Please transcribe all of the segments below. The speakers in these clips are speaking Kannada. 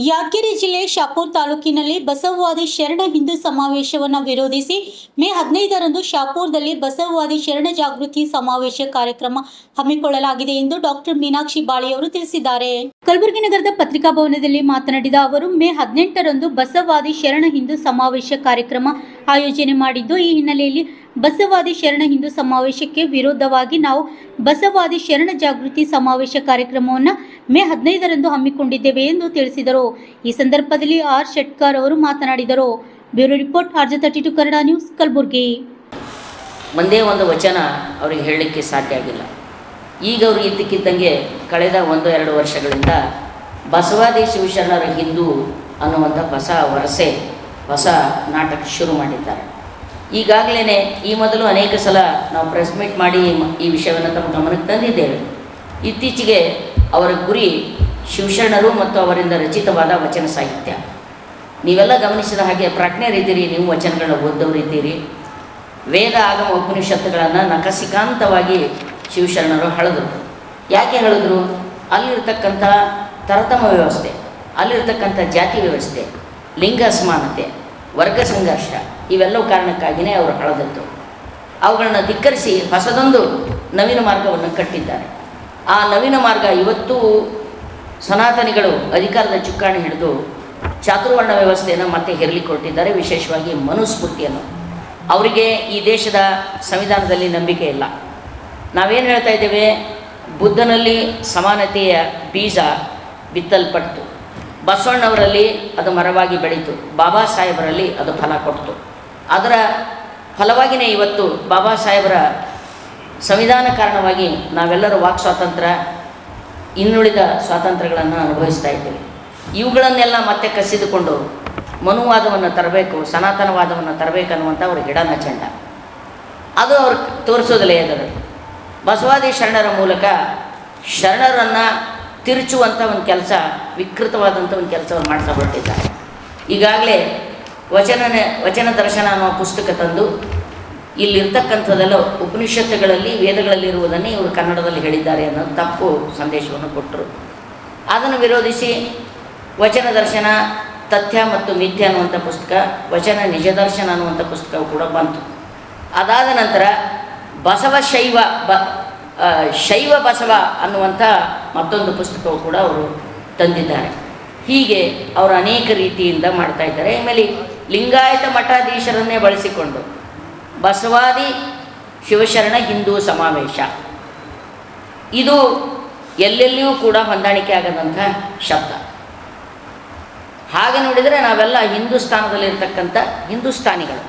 ಯಾದಗಿರಿ ಜಿಲ್ಲೆ ಶಾಪುರ್ ತಾಲೂಕಿನಲ್ಲಿ ಬಸವವಾದಿ ಶರಣ ಹಿಂದೂ ಸಮಾವೇಶವನ್ನು ವಿರೋಧಿಸಿ ಮೇ 15ರಂದು ಶಾಪುರದಲ್ಲಿ ಬಸವವಾದಿ ಶರಣ ಜಾಗೃತಿ ಸಮಾವೇಶ ಕಾರ್ಯಕ್ರಮ ಹಮ್ಮಿಕೊಳ್ಳಲಾಗಿದೆ ಎಂದು ಡಾಕ್ಟರ್ ಮೀನಾಕ್ಷಿ ಬಾಳಿಯವರು ತಿಳಿಸಿದ್ದಾರೆ. ಕಲಬುರಗಿ ನಗರದ ಪತ್ರಿಕಾ ಭವನದಲ್ಲಿ ಮಾತನಾಡಿದ ಅವರು ಮೇ 18ರಂದು ಬಸವವಾದಿ ಶರಣ ಹಿಂದೂ ಸಮಾವೇಶ ಕಾರ್ಯಕ್ರಮ ಆಯೋಜನೆ ಮಾಡಿದ್ದು, ಈ ಹಿನ್ನೆಲೆಯಲ್ಲಿ ಬಸವವಾದಿ ಶರಣ ಹಿಂದೂ ಸಮಾವೇಶಕ್ಕೆ ವಿರೋಧವಾಗಿ ನಾವು ಬಸವವಾದಿ ಶರಣ ಜಾಗೃತಿ ಸಮಾವೇಶ ಕಾರ್ಯಕ್ರಮವನ್ನು ಮೇ 15ರಂದು ಹಮ್ಮಿಕೊಂಡಿದ್ದೇವೆ ಎಂದು ತಿಳಿಸಿದರು. ಈ ಸಂದರ್ಭದಲ್ಲಿ ಆರ್ ಶೆಟ್ಕರ್ ಅವರು ಮಾತನಾಡಿದರು. Bureau report RJ32 Kannada news, Kalaburagi. ಒಂದೇ ಒಂದು ವಚನ ಅವರಿಗೆ ಹೇಳಲಿಕ್ಕೆ ಸಾಧ್ಯ ಆಗಿಲ್ಲ. ಈಗ ಅವರು ಇದ್ದಕ್ಕಿದ್ದಂಗೆ ಕಳೆದ 1-2 ವರ್ಷಗಳಿಂದ ಬಸವಾದಿ ಶಿವಶರಣರ ಹಿಂದೂ ಅನ್ನುವಂಥ ಹೊಸ ನಾಟಕ ಶುರು ಮಾಡಿದ್ದಾರೆ. ಈಗಾಗಲೇ ಈ ಮೊದಲು ಅನೇಕ ಸಲ ನಾವು ಪ್ರೆಸ್ ಮೀಟ್ ಮಾಡಿ ಈ ವಿಷಯವನ್ನು ತಮ್ಮ ಗಮನಕ್ಕೆ ತಂದಿದ್ದೇವೆ. ಇತ್ತೀಚೆಗೆ ಅವರ ಗುರಿ ಶಿವಶರಣರು ಮತ್ತು ಅವರಿಂದ ರಚಿತವಾದ ವಚನ ಸಾಹಿತ್ಯ. ನೀವೆಲ್ಲ ಗಮನಿಸಿದ ಹಾಗೆ ಪ್ರಾಜ್ಞರಿದ್ದೀರಿ, ನೀವು ವಚನಗಳನ್ನ ಓದೋರಿದ್ದೀರಿ. ವೇದ ಆಗಮ ಉಪನಿಷತ್ತುಗಳನ್ನು ನಖಸಿಕಾಂತವಾಗಿ ಶಿವಶರಣರು ಹಳೆದರು. ಯಾಕೆ ಹೇಳಿದ್ರು? ಅಲ್ಲಿರ್ತಕ್ಕಂಥ ತರತಮ ವ್ಯವಸ್ಥೆ, ಅಲ್ಲಿರ್ತಕ್ಕಂಥ ಜಾತಿ ವ್ಯವಸ್ಥೆ, ಲಿಂಗ ಅಸಮಾನತೆ, ವರ್ಗ ಸಂಘರ್ಷ, ಇವೆಲ್ಲವೂ ಕಾರಣಕ್ಕಾಗಿಯೇ ಅವರು ಹಳೆದದ್ದು. ಅವುಗಳನ್ನು ಧಿಕ್ಕರಿಸಿ ಹೊಸದೊಂದು ನವೀನ ಮಾರ್ಗವನ್ನು ಕಟ್ಟಿದ್ದಾರೆ. ಆ ನವೀನ ಮಾರ್ಗ ಇವತ್ತು ಸನಾತನಿಗಳು ಅಧಿಕಾರದ ಚುಕ್ಕಾಣಿ ಹಿಡಿದು ಚಾತುರ್ವರ್ಣ ವ್ಯವಸ್ಥೆಯನ್ನು ಮತ್ತೆ ಹೇರಲಿಕ್ಕೆ ಹೊರಟಿದ್ದಾರೆ. ವಿಶೇಷವಾಗಿ ಮನುಸ್ಮೃತಿಯನ್ನು. ಅವರಿಗೆ ಈ ದೇಶದ ಸಂವಿಧಾನದಲ್ಲಿ ನಂಬಿಕೆ ಇಲ್ಲ. ನಾವೇನು ಹೇಳ್ತಾ ಇದ್ದೇವೆ? ಬುದ್ಧನಲ್ಲಿ ಸಮಾನತೆಯ ಬೀಜ ಬಿತ್ತಲ್ಪಟ್ಟು, ಬಸವಣ್ಣವರಲ್ಲಿ ಅದು ಮರವಾಗಿ ಬೆಳೀತು, ಬಾಬಾ ಸಾಹೇಬರಲ್ಲಿ ಅದು ಫಲ ಕೊಡ್ತು. ಅದರ ಫಲವಾಗಿಯೇ ಇವತ್ತು ಬಾಬಾ ಸಾಹೇಬರ ಸಂವಿಧಾನ ಕಾರಣವಾಗಿ ನಾವೆಲ್ಲರೂ ವಾಕ್ ಸ್ವಾತಂತ್ರ್ಯ, ಇನ್ನುಳಿದ ಸ್ವಾತಂತ್ರ್ಯಗಳನ್ನು ಅನುಭವಿಸ್ತಾ ಇದ್ದೇವೆ. ಇವುಗಳನ್ನೆಲ್ಲ ಮತ್ತೆ ಕಸಿದುಕೊಂಡು ಮನುವಾದವನ್ನು ತರಬೇಕು, ಸನಾತನವಾದವನ್ನು ತರಬೇಕು ಅನ್ನುವಂಥ ಅವ್ರ ಗಿಡನ ಚಂಡ. ಅದು ಅವ್ರು ತೋರಿಸೋದಿಲ್ಲ. ಎದುರು ಬಸವಾದಿ ಶರಣರ ಮೂಲಕ ಶರಣರನ್ನು ತಿರುಚುವಂಥ ಒಂದು ಕೆಲಸ, ವಿಕೃತವಾದಂಥ ಒಂದು ಕೆಲಸವನ್ನು ಮಾಡ್ತಾ ಹೊರಟಿದ್ದಾರೆ. ಈಗಾಗಲೇ ವಚನ ದರ್ಶನ ಅನ್ನುವ ಪುಸ್ತಕ ತಂದು ಇಲ್ಲಿರ್ತಕ್ಕಂಥದ್ದೆಲ್ಲ ಉಪನಿಷತ್ತುಗಳಲ್ಲಿ, ವೇದಗಳಲ್ಲಿರುವುದನ್ನೇ ಇವರು ಕನ್ನಡದಲ್ಲಿ ಹೇಳಿದ್ದಾರೆ ಅನ್ನೋ ತಪ್ಪು ಸಂದೇಶವನ್ನು ಕೊಟ್ಟರು. ಅದನ್ನು ವಿರೋಧಿಸಿ ವಚನ ದರ್ಶನ ತಥ್ಯ ಮತ್ತು ಮಿಥ್ಯ ಅನ್ನುವಂಥ ಪುಸ್ತಕ, ವಚನ ನಿಜ ದರ್ಶನ ಅನ್ನುವಂಥ ಪುಸ್ತಕವು ಕೂಡ ಬಂತು. ಅದಾದ ನಂತರ ಶೈವ ಬಸವ ಅನ್ನುವಂಥ ಮತ್ತೊಂದು ಪುಸ್ತಕವು ಕೂಡ ಅವರು ತಂದಿದ್ದಾರೆ. ಹೀಗೆ ಅವರು ಅನೇಕ ರೀತಿಯಿಂದ ಮಾಡ್ತಾ ಇದ್ದಾರೆ. ಆಮೇಲೆ ಲಿಂಗಾಯತ ಮಠಾಧೀಶರನ್ನೇ ಬಳಸಿಕೊಂಡು ಬಸವಾದಿ ಶಿವಶರಣ ಹಿಂದೂ ಸಮಾವೇಶ, ಇದು ಎಲ್ಲೆಲ್ಲಿಯೂ ಕೂಡ ಹೊಂದಾಣಿಕೆ ಆಗದಂಥ ಶಬ್ದ. ಹಾಗೆ ನೋಡಿದರೆ ನಾವೆಲ್ಲ ಹಿಂದೂಸ್ತಾನದಲ್ಲಿರ್ತಕ್ಕಂಥ ಹಿಂದೂಸ್ತಾನಿಗಳು.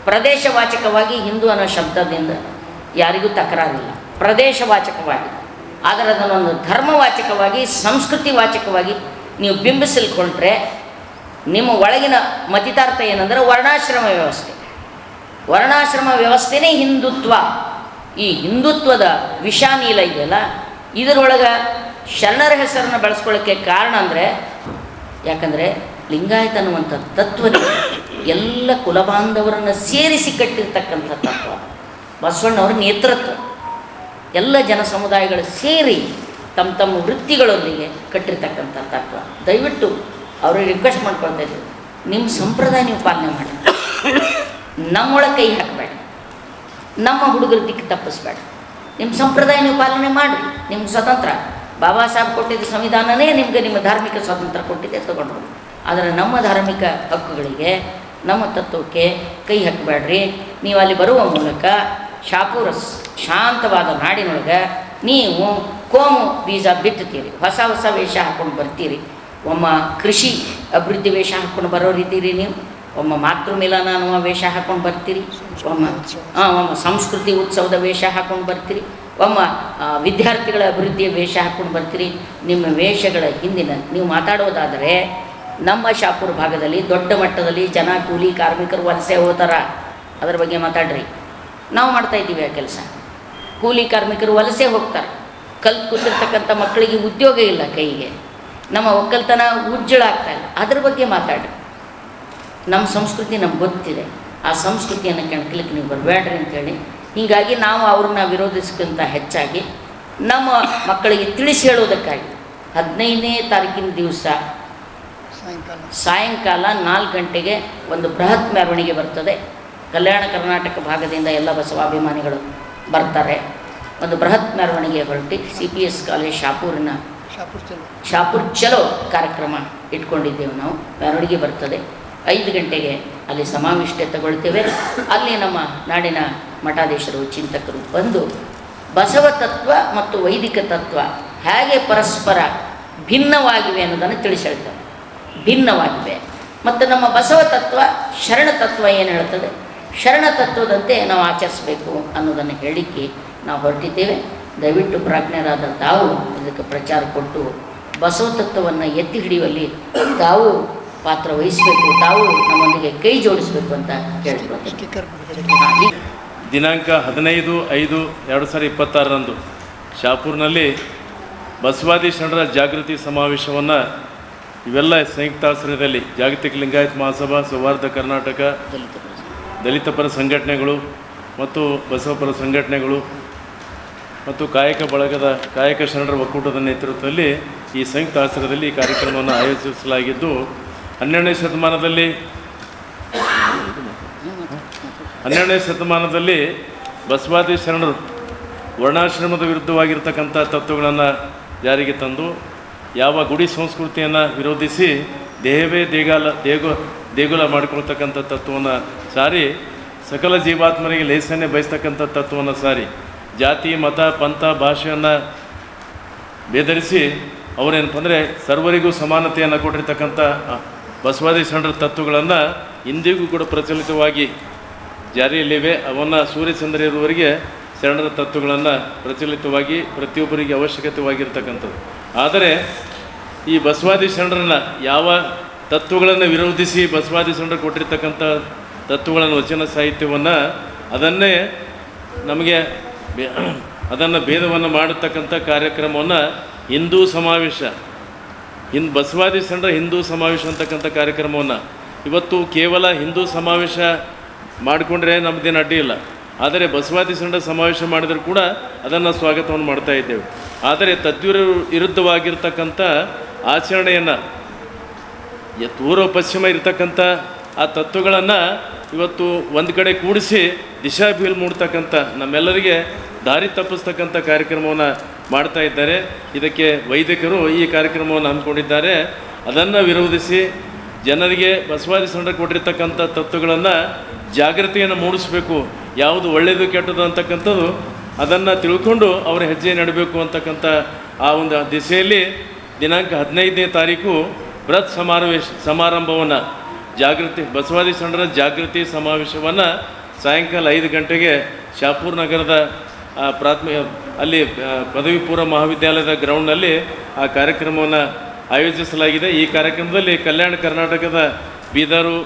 ಪ್ರದೇಶವಾಚಕವಾಗಿ ಹಿಂದೂ ಅನ್ನೋ ಶಬ್ದದಿಂದ ಯಾರಿಗೂ ತಕರಾರಿಲ್ಲ, ಪ್ರದೇಶವಾಚಕವಾಗಿ. ಆದರೆ ಅದನ್ನೊಂದು ಧರ್ಮವಾಚಕವಾಗಿ, ಸಂಸ್ಕೃತಿ ವಾಚಕವಾಗಿ ನೀವು ಬಿಂಬಿಸಲ್ಕೊಂಡ್ರೆ ನಿಮ್ಮ ಒಳಗಿನ ಮತಿತಾರ್ಥ ಏನಂದರೆ ವರ್ಣಾಶ್ರಮ ವ್ಯವಸ್ಥೆ. ವರ್ಣಾಶ್ರಮ ವ್ಯವಸ್ಥೆನೇ ಹಿಂದುತ್ವ. ಈ ಹಿಂದುತ್ವದ ವಿಷಾನೀಲ ಇದೆಯಲ್ಲ, ಇದರೊಳಗೆ ಶರಣರ ಹೆಸರನ್ನು ಬಳಸ್ಕೊಳ್ಳೋಕ್ಕೆ ಕಾರಣ ಅಂದರೆ, ಯಾಕಂದರೆ ಲಿಂಗಾಯತ ಅನ್ನುವಂಥ ತತ್ವನೇ ಎಲ್ಲ ಕುಲಬಾಂಧವರನ್ನು ಸೇರಿಸಿ ಕಟ್ಟಿರ್ತಕ್ಕಂಥ ತತ್ವ. ಬಸವಣ್ಣವರ ನೇತೃತ್ವ ಎಲ್ಲ ಜನ ಸಮುದಾಯಗಳು ಸೇರಿ ತಮ್ಮ ತಮ್ಮ ವೃತ್ತಿಗಳೊಂದಿಗೆ ಕಟ್ಟಿರ್ತಕ್ಕಂಥ ತತ್ವ. ದಯವಿಟ್ಟು ಅವ್ರಿಗೆ ರಿಕ್ವೆಸ್ಟ್ ಮಾಡ್ಕೊಳ್ತಾ ಇದ್ದೀವಿ, ನಿಮ್ಮ ಸಂಪ್ರದಾಯ ನೀವು ಪಾಲನೆ ಮಾಡಿ, ನಮ್ಮೊಳಗೆ ಕೈ ಹಾಕಬೇಡ, ನಮ್ಮ ಹುಡುಗರ ದಿಕ್ಕು ತಪ್ಪಿಸ್ಬೇಡ. ನಿಮ್ಮ ಸಂಪ್ರದಾಯ ನೀವು ಪಾಲನೆ ಮಾಡಿರಿ, ನಿಮ್ಗೆ ಸ್ವತಂತ್ರ. ಬಾಬಾ ಸಾಹೇಬ್ ಕೊಟ್ಟಿದ್ದ ಸಂವಿಧಾನನೇ ನಿಮಗೆ ನಿಮ್ಮ ಧಾರ್ಮಿಕ ಸ್ವಾತಂತ್ರ್ಯ ಕೊಟ್ಟಿದ್ದೆ, ತಗೊಂಡ್ರು. ಆದರೆ ನಮ್ಮ ಧಾರ್ಮಿಕ ಹಕ್ಕುಗಳಿಗೆ, ನಮ್ಮ ತತ್ವಕ್ಕೆ ಕೈ ಹಾಕಬೇಡ್ರಿ. ನೀವು ಅಲ್ಲಿ ಬರುವ ಮೂಲಕ ಶಾಪುರ ಶಾಂತವಾದ ನಾಡಿನೊಳಗೆ ನೀವು ಕೋಮು ಬೀಜ ಬಿತ್ತುತ್ತೀರಿ, ಹೊಸ ವೇಷ ಹಾಕ್ಕೊಂಡು ಬರ್ತೀರಿ. ಒಮ್ಮ ಕೃಷಿ ಅಭಿವೃದ್ಧಿ ವೇಷ ಹಾಕ್ಕೊಂಡು ಬರೋರಿದ್ದೀರಿ ನೀವು, ಒಮ್ಮ ಮಾತೃ ಮಿಲನ ಅನ್ನುವ ವೇಷ ಹಾಕ್ಕೊಂಡು ಬರ್ತೀರಿ, ಒಮ್ಮ ಸಂಸ್ಕೃತಿ ಉತ್ಸವದ ವೇಷ ಹಾಕ್ಕೊಂಡು ಬರ್ತೀರಿ, ಒಮ್ಮ ವಿದ್ಯಾರ್ಥಿಗಳ ಅಭಿವೃದ್ಧಿಯ ವೇಷ ಹಾಕ್ಕೊಂಡು ಬರ್ತೀರಿ. ನಿಮ್ಮ ವೇಷಗಳ ಹಿಂದಿನ ನೀವು ಮಾತಾಡೋದಾದರೆ ನಮ್ಮ ಶಾಪುರ ಭಾಗದಲ್ಲಿ ದೊಡ್ಡ ಮಟ್ಟದಲ್ಲಿ ಜನ ಕೂಲಿ ಕಾರ್ಮಿಕರು ವಲಸೆ ಹೋಗ್ತಾರ, ಅದರ ಬಗ್ಗೆ ಮಾತಾಡ್ರಿ. ನಾವು ಮಾಡ್ತಾಯಿದ್ದೀವಿ ಆ ಕೆಲಸ. ಕೂಲಿ ಕಾರ್ಮಿಕರು ವಲಸೆ ಹೋಗ್ತಾರೆ, ಕಲ್ತು ಕೂತಿರ್ತಕ್ಕಂಥ ಮಕ್ಕಳಿಗೆ ಉದ್ಯೋಗ ಇಲ್ಲ, ಕೈಗೆ ನಮ್ಮ ಒಕ್ಕಲ್ತನ ಉಜ್ಜಳ ಆಗ್ತಾಯಿಲ್ಲ, ಅದ್ರ ಬಗ್ಗೆ ಮಾತಾಡ್ರಿ. ನಮ್ಮ ಸಂಸ್ಕೃತಿ ನಮ್ಗೆ ಗೊತ್ತಿದೆ, ಆ ಸಂಸ್ಕೃತಿಯನ್ನು ಕೆಣಕಲಿಕ್ಕೆ ನೀವು ಬರಬೇಡ್ರಿ ಅಂತೇಳಿ. ಹೀಗಾಗಿ ನಾವು ಅವ್ರನ್ನ ವಿರೋಧಿಸ್ಕೊಂತ ಹೆಚ್ಚಾಗಿ ನಮ್ಮ ಮಕ್ಕಳಿಗೆ ತಿಳಿಸಿ ಹೇಳೋದಕ್ಕಾಗಿ 15ನೇ ತಾರೀಕಿನ ದಿವಸ ಸಾಯಂಕಾಲ 4 ಗಂಟೆಗೆ ಒಂದು ಬೃಹತ್ ಮೆರವಣಿಗೆ ಬರ್ತದೆ. ಕಲ್ಯಾಣ ಕರ್ನಾಟಕ ಭಾಗದಿಂದ ಎಲ್ಲ ಬಸವಾಭಿಮಾನಿಗಳು ಬರ್ತಾರೆ. ಒಂದು ಬೃಹತ್ ಮೆರವಣಿಗೆ ಹೊರಟಿ CPS ಕಾಲೇಜ್ ಶಾಪುರ್ ಚಲೋ ಕಾರ್ಯಕ್ರಮ ಇಟ್ಕೊಂಡಿದ್ದೇವೆ ನಾವು. ಮೆರವಣಿಗೆ ಬರ್ತದೆ. 5 ಗಂಟೆಗೆ ಅಲ್ಲಿ ಸಮಾವಿಷ್ಟೆ ತಗೊಳ್ತೇವೆ. ಅಲ್ಲಿ ನಮ್ಮ ನಾಡಿನ ಮಠಾಧೀಶರು ಚಿಂತಕರು ಬಂದು ಬಸವ ತತ್ವ ಮತ್ತು ವೈದಿಕ ತತ್ವ ಹೇಗೆ ಪರಸ್ಪರ ಭಿನ್ನವಾಗಿವೆ ಅನ್ನೋದನ್ನು ತಿಳಿಸಿ ಹೇಳ್ತಾರೆ. ಭಿನ್ನವಾಗಿವೆ ಮತ್ತು ನಮ್ಮ ಬಸವ ತತ್ವ ಶರಣ ತತ್ವ ಏನು ಹೇಳ್ತದೆ, ಶರಣ ತತ್ವದಂತೆ ನಾವು ಆಚರಿಸಬೇಕು ಅನ್ನೋದನ್ನು ಹೇಳಲಿಕ್ಕೆ ನಾವು ಹೊರಟಿದ್ದೇವೆ. ದಯವಿಟ್ಟು ಪ್ರಾಜ್ಞರಾದ ತಾವು ಇದಕ್ಕೆ ಪ್ರಚಾರ ಕೊಟ್ಟು ಬಸವ ತತ್ವವನ್ನು ಎತ್ತಿ ಹಿಡಿಯುವಲ್ಲಿ ತಾವು ಪಾತ್ರ ವಹಿಸಬೇಕು, ತಾವು ನಮ್ಮೊಂದಿಗೆ ಕೈ ಜೋಡಿಸಬೇಕು ಅಂತ ಕೇಳ್ಕೊಳ್ತೀನಿ. ದಿನಾಂಕ 15/5/2026 ಶಾಪುರ್ನಲ್ಲಿ ಬಸವಾದಿ ಶರಣರ ಜಾಗೃತಿ ಸಮಾವೇಶವನ್ನು ಇವೆಲ್ಲ ಸಂಯುಕ್ತಾಶ್ರಯದಲ್ಲಿ ಜಾಗತಿಕ ಲಿಂಗಾಯತ್ ಮಹಾಸಭಾ, ಸೌಹಾರ್ದ ಕರ್ನಾಟಕ, ದಲಿತ ಪರ ಸಂಘಟನೆಗಳು ಮತ್ತು ಬಸವಪರ ಸಂಘಟನೆಗಳು ಮತ್ತು ಕಾಯಕ ಶರಣರ ಒಕ್ಕೂಟದ ನೇತೃತ್ವದಲ್ಲಿ ಈ ಸಂಯುಕ್ತ ಆಶ್ರಯದಲ್ಲಿ ಈ ಕಾರ್ಯಕ್ರಮವನ್ನು ಆಯೋಜಿಸಲಾಗಿದ್ದು 12ನೇ ಶತಮಾನದಲ್ಲಿ ಬಸವಾದಿ ಶರಣರು ವರ್ಣಾಶ್ರಮದ ವಿರುದ್ಧವಾಗಿರ್ತಕ್ಕಂಥ ತತ್ವಗಳನ್ನು ಜಾರಿಗೆ ತಂದು ಯಾವ ಗುಡಿ ಸಂಸ್ಕೃತಿಯನ್ನು ವಿರೋಧಿಸಿ ದೇಹವೇ ದೇಗುಲ ಮಾಡಿಕೊಳ್ತಕ್ಕಂಥ ತತ್ವವನ್ನು ಸಾರಿ, ಸಕಲ ಜೀವಾತ್ಮರಿಗೆ ಲೇಸನ್ನೇ ಬಯಸ್ತಕ್ಕಂಥ ತತ್ವವನ್ನು ಸಾರಿ, ಜಾತಿ ಮತ ಪಂಥ ಭಾಷೆಯನ್ನು ಬೇಧರಿಸಿ ಅವರೇನಪ್ಪ ಅಂದರೆ ಸರ್ವರಿಗೂ ಸಮಾನತೆಯನ್ನು ಕೊಟ್ಟಿರ್ತಕ್ಕಂಥ ಬಸವಾದಿ ಶರಣರ ತತ್ವಗಳನ್ನು ಇಂದಿಗೂ ಕೂಡ ಪ್ರಚಲಿತವಾಗಿ ಜಾರಿಯಲ್ಲಿವೆ. ಅವನ್ನು ಸೂರ್ಯಚಂದ್ರ ಇರುವವರೆಗೆ ಶರಣರ ತತ್ವಗಳನ್ನು ಪ್ರಚಲಿತವಾಗಿ ಪ್ರತಿಯೊಬ್ಬರಿಗೆ ಅವಶ್ಯಕತೆವಾಗಿರ್ತಕ್ಕಂಥದ್ದು. ಆದರೆ ಈ ಬಸವಾದಿ ಶರಣರನ್ನು ಯಾವ ತತ್ವಗಳನ್ನು ವಿರೋಧಿಸಿ ಬಸವಾದಿ ಶರಣರು ಕೊಟ್ಟಿರ್ತಕ್ಕಂಥ ತತ್ವಗಳನ್ನು, ವಚನ ಸಾಹಿತ್ಯವನ್ನು ಅದನ್ನೇ ನಮಗೆ ಅದನ್ನು ಭೇದವನ್ನು ಮಾಡತಕ್ಕಂಥ ಕಾರ್ಯಕ್ರಮವನ್ನು ಹಿಂದೂ ಸಮಾವೇಶ, ಬಸವಾದಿ ಶರಣರ ಹಿಂದೂ ಸಮಾವೇಶ ಅಂತಕ್ಕಂಥ ಕಾರ್ಯಕ್ರಮವನ್ನು ಇವತ್ತು ಕೇವಲ ಹಿಂದೂ ಸಮಾವೇಶ ಮಾಡಿಕೊಂಡ್ರೆ ನಮ್ಮದೇನು ಅಡ್ಡಿ ಇಲ್ಲ. ಆದರೆ ಬಸವಾದಿ ಶರಣರ ಸಮಾವೇಶ ಮಾಡಿದರೂ ಕೂಡ ಅದನ್ನು ಸ್ವಾಗತವನ್ನು ಮಾಡ್ತಾ ಇದ್ದೇವೆ. ಆದರೆ ವಿರುದ್ಧವಾಗಿರ್ತಕ್ಕಂಥ ಆಚರಣೆಯನ್ನು ಪೂರ್ವ ಪಶ್ಚಿಮ ಇರತಕ್ಕಂಥ ಆ ತತ್ವಗಳನ್ನು ಇವತ್ತು ಒಂದು ಕಡೆ ಕೂಡಿಸಿ ದಿಶಾಭೀಲ್ ಮೂಡ್ತಕ್ಕಂಥ, ನಮ್ಮೆಲ್ಲರಿಗೆ ದಾರಿ ತಪ್ಪಿಸ್ತಕ್ಕಂಥ ಕಾರ್ಯಕ್ರಮವನ್ನು ಮಾಡ್ತಾ ಇದ್ದಾರೆ. ಇದಕ್ಕೆ ವೈದಿಕರು ಈ ಕಾರ್ಯಕ್ರಮವನ್ನು ಹಮ್ಮಿಕೊಂಡಿದ್ದಾರೆ. ಅದನ್ನು ವಿರೋಧಿಸಿ ಜನರಿಗೆ ಬಸವಾದಿ ಶರಣರು ಕೊಟ್ಟಿರ್ತಕ್ಕಂಥ ತತ್ವಗಳನ್ನು ಜಾಗೃತಿಯನ್ನು ಮೂಡಿಸಬೇಕು, ಯಾವುದು ಒಳ್ಳೆಯದು ಕೆಟ್ಟದ್ದು ಅಂತಕ್ಕಂಥದ್ದು ಅದನ್ನು ತಿಳ್ಕೊಂಡು ಅವರ ಹೆಜ್ಜೆ ನಡಬೇಕು ಅಂತಕ್ಕಂಥ ಆ ಒಂದು ದಿಸೆಯಲ್ಲಿ ದಿನಾಂಕ 15ನೇ ತಾರೀಕು ಬೃಹತ್ ಸಮಾರಂಭವನ್ನು ಬಸವಾದಿ ಶರಣರ ಜಾಗೃತಿ ಸಮಾವೇಶವನ್ನು ಸಾಯಂಕಾಲ 5 ಗಂಟೆಗೆ ಶಾಪುರ್ ನಗರದ ಅಲ್ಲಿ ಪದವಿ ಪೂರ್ವ ಮಹಾವಿದ್ಯಾಲಯದ ಗ್ರೌಂಡ್ನಲ್ಲಿ ಆ ಕಾರ್ಯಕ್ರಮವನ್ನು ಆಯೋಜಿಸಲಾಗಿದೆ. ಈ ಕಾರ್ಯಕ್ರಮದಲ್ಲಿ ಕಲ್ಯಾಣ ಕರ್ನಾಟಕದ ಬೀದರು,